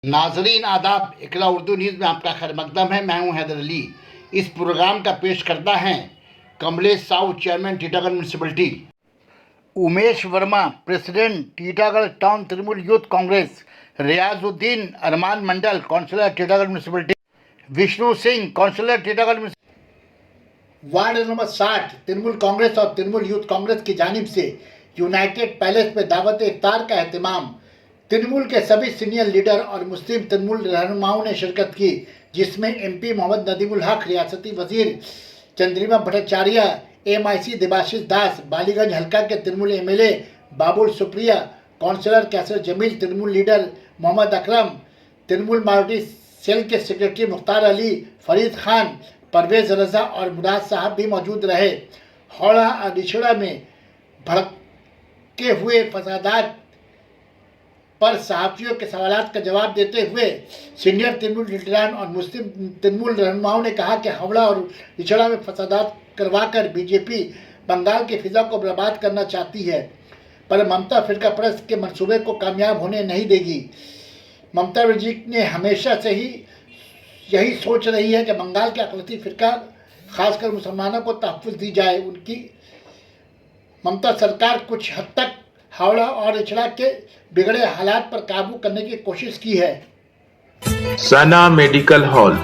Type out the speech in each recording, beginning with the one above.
नाजरीन आदाब, इकरा उर्दू न्यूज़ में आपका खैर मकदम है। मैं हूं हैदर अली। इस प्रोग्राम का पेश करता है Kamlesh Sahu, chairman Titagarh municipality, Umesh Verma, president Titagarh town Trinamool youth Congress, Riyazuddin Arman Mondal, councillor Titagarh municipality, Vishnu Singh, councillor Titagarh ward number 60 Trinamool Congress और तृणमूल यूथ कांग्रेस की जानिब से यूनाइटेड पैलेस में दावत इफ्तार का एहतमाम तृणमूल के सभी सीनियर लीडर और मुस्लिम तृणमूल रहनुमाओं ने शिरकत की, जिसमें एमपी मोहम्मद नदीमुल हक, रियासती वजीर चंद्रिमा भट्टाचार्य, एमआईसी देबाशीष दास, बालीगंज हल्का के तृणमूल एमएलए बाबुल सुप्रिया, काउंसिलर कैसर Jameel, Trinamool leader Mohammad Akram, Trinamool minority cell के सेक्रेटरी मुख्तार अली, फरीद खान, परवेज रजा और मुराद साहब भी मौजूद रहे। हौड़ा और रिछड़ा में भड़के हुए फसादात पर सहाफ़ियों के सवालात का जवाब देते हुए सीनियर तृणमूल लीडरान और मुस्लिम तृणमूल रहनुमाओं ने कहा कि हावड़ा और रिछड़ा में फसादात करवाकर बीजेपी बंगाल की फिजा को बर्बाद करना चाहती है, पर ममता फिरका परस्त के मंसूबे को कामयाब होने नहीं देगी। ममता बनर्जी ने हमेशा से ही यही सोच रही है कि बंगाल के अक़लियती फिरका खासकर मुसलमानों को तहफ़्फ़ुज़ दी जाए। उनकी ममता सरकार कुछ हद तक हावड़ा और रिछड़ा के बिगड़े हालात पर काबू करने की कोशिश की है। सना medical hall,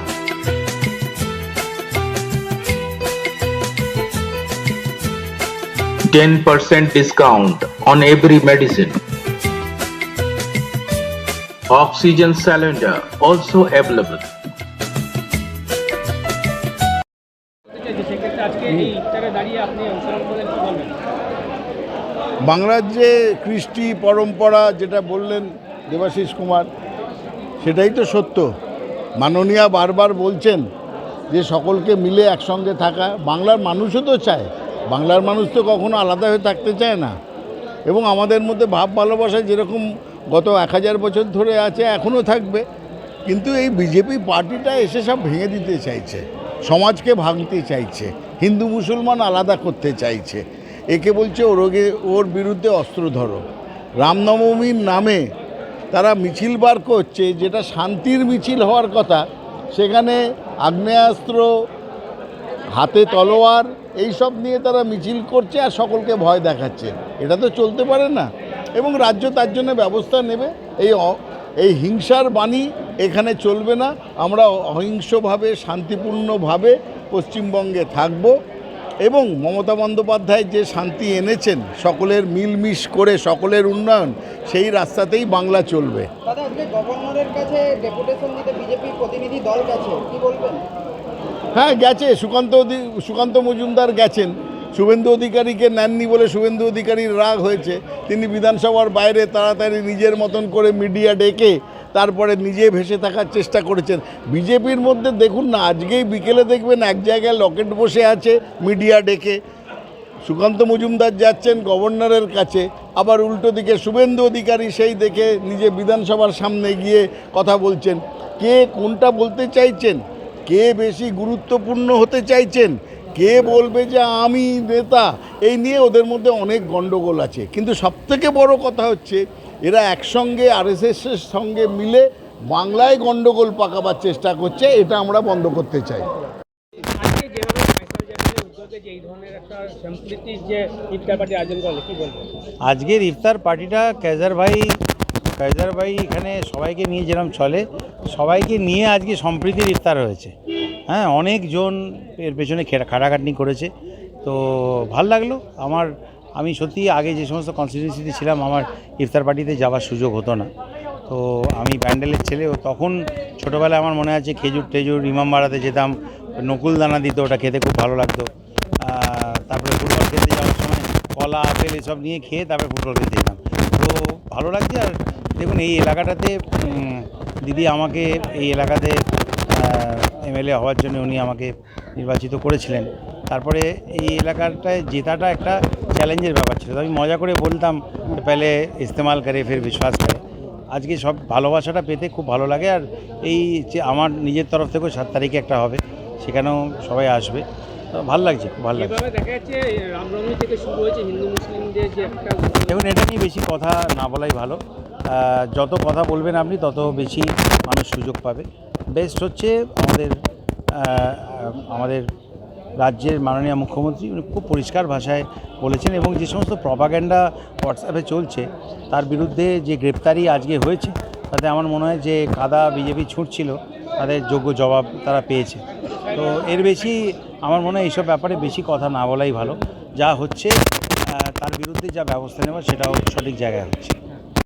%10 discount on every medicine. Oxygen cylinder also available. বাংলার যে কৃষ্টি পরম্পরা যেটা বললেন দেবাশিস কুমার, সেটাই তো সত্য। মাননীয়া বারবার বলছেন যে সকলকে মিলে একসঙ্গে থাকা। বাংলার মানুষও তো চায়, বাংলার মানুষ তো কখনো আলাদা হয়ে থাকতে চায় না। এবং আমাদের মধ্যে ভাব ভালোবাসা যেরকম গত 1000 বছর ধরে আছে এখনও থাকবে। কিন্তু এই বিজেপি পার্টিটা এসে সব ভেঙে দিতে চাইছে, সমাজকে ভাঙতে চাইছে, হিন্দু মুসলমান আলাদা করতে চাইছে। একে বলছে ওর বিরুদ্ধে অস্ত্র ধরো। রামনবমীর নামে তারা মিছিল বার করছে, যেটা শান্তির মিছিল হওয়ার কথা, সেখানে আগ্নেয়াস্ত্র, হাতে তলোয়ার এইসব নিয়ে তারা মিছিল করছে আর সকলকে ভয় দেখাচ্ছে। এটা তো চলতে পারে না এবং রাজ্য তার জন্য ব্যবস্থা নেবে। এই হিংসার বাণী এখানে চলবে না। আমরা অহিংসভাবে শান্তিপূর্ণভাবে পশ্চিমবঙ্গে থাকব এবং মমতা বন্দ্যোপাধ্যায় যে শান্তি এনেছেন সকলের মিলমিশ করে সকলের উন্নয়ন, সেই রাস্তাতেই বাংলা চলবে। দাদা, আজকে গভর্নরের কাছে ডেপুটেশন দিতে বিজেপি প্রতিনিধি দল গেছে, কি বলবেন? হ্যাঁ, গেছে। সুকান্ত মজুমদার গেছেন। শুভেন্দু অধিকারীকে নেননি বলে শুভেন্দু অধিকারীর রাগ হয়েছে। তিনি বিধানসভার বাইরে তাড়াতাড়ি নিজের মতন করে মিডিয়া ডেকে তারপরে নিজে ভেসে থাকার চেষ্টা করেছেন। বিজেপির মধ্যে দেখুন না, আজকেই বিকেলে দেখবেন এক জায়গায় লকেট বসে আছে মিডিয়া ডেকে। সুকান্ত মজুমদার যাচ্ছেন গভর্নরের কাছে, আবার উল্টো দিকে শুভেন্দু অধিকারী সেই দেখে নিজে বিধানসভার সামনে গিয়ে কথা বলছেন। কে কোনটা বলতে চাইছেন, কে বেশি গুরুত্বপূর্ণ হতে চাইছেন, কে বলবে যে আমি নেতা, এই নিয়ে ওদের মধ্যে অনেক গণ্ডগোল আছে। কিন্তু সবথেকে বড় কথা হচ্ছে এরা একসঙ্গে আরএসএসের সঙ্গে মিলে বাংলায় গণ্ডগোল পাকাবার চেষ্টা করছে। এটা আমরা বন্ধ করতে চাই। আজকের ইফতার পার্টিটা কেজার ভাই এখানে সবাইকে নিয়ে যেরকম চলে, সবাইকে নিয়ে আজকে সম্প্রীতির ইফতার হয়েছে। হ্যাঁ, অনেকজন এর পেছনে খাটাখাটনি করেছে, তো ভাল লাগলো। আমি সত্যি আগে যে সমস্ত কনস্টিটিউয়েন্সিতে ছিলাম আমার ইফতার পার্টিতে যাওয়ার সুযোগ হতো না। তো আমি প্যান্ডেলের ছেলে, তখন ছোটোবেলায় আমার মনে আছে খেজুর ইমামবাড়াতে যেতাম, নকুল দানা দিত, ওটা খেতে খুব ভালো লাগতো। তারপরে ফুটবল খেলতে যাওয়ার সময় কলা আপেল এসব নিয়ে খেয়ে তারপরে ফুটবল খেলতে যেতাম। তো ভালো লাগছে। আর দেখুন, এই এলাকাটাতে দিদি আমাকে এই এলাকাতে এমএলএ হওয়ার জন্য উনি আমাকে নির্বাচিত করেছিলেন। তারপরে এই এলাকাটায় জেতাটা একটা চ্যালেঞ্জের ব্যাপার ছিল। তো আমি মজা করে বলতাম পেলে ইস্তেমাল করে ফের বিশ্বাস করে। আজকে সব ভালোবাসাটা পেতে খুব ভালো লাগে। আর এই যে আমার নিজের তরফ থেকেও 7 তারিখে একটা হবে, সেখানেও সবাই আসবে। তো ভালো লাগছে, খুব ভালো লাগছে। দেখা যাচ্ছে রামনবমী থেকে শুরু হয়েছে হিন্দু মুসলিমদের যে একটা, দেখুন, এটা নিয়ে বেশি কথা না বলাই ভালো। যত কথা বলবেন আপনি তত বেশি মানুষ সুযোগ পাবে। বেস্ট হচ্ছে আমাদের রাজ্যের মাননীয় মুখ্যমন্ত্রী, উনি খুব পরিষ্কার ভাষায় বলেছেন এবং যে সমস্ত প্রপাগ্যান্ডা হোয়াটসঅ্যাপে চলছে তার বিরুদ্ধে যে গ্রেপ্তারি আজকে হয়েছে তাতে আমার মনে হয় যে কাদা বিজেপি ছুটছিল তাদের যোগ্য জবাব তারা পেয়েছে। তো এর বেশি আমার মনে হয় এইসব ব্যাপারে বেশি কথা না বলাই ভালো। যা হচ্ছে তার বিরুদ্ধে যা ব্যবস্থা নেওয়া সেটাও সঠিক জায়গায় হচ্ছে।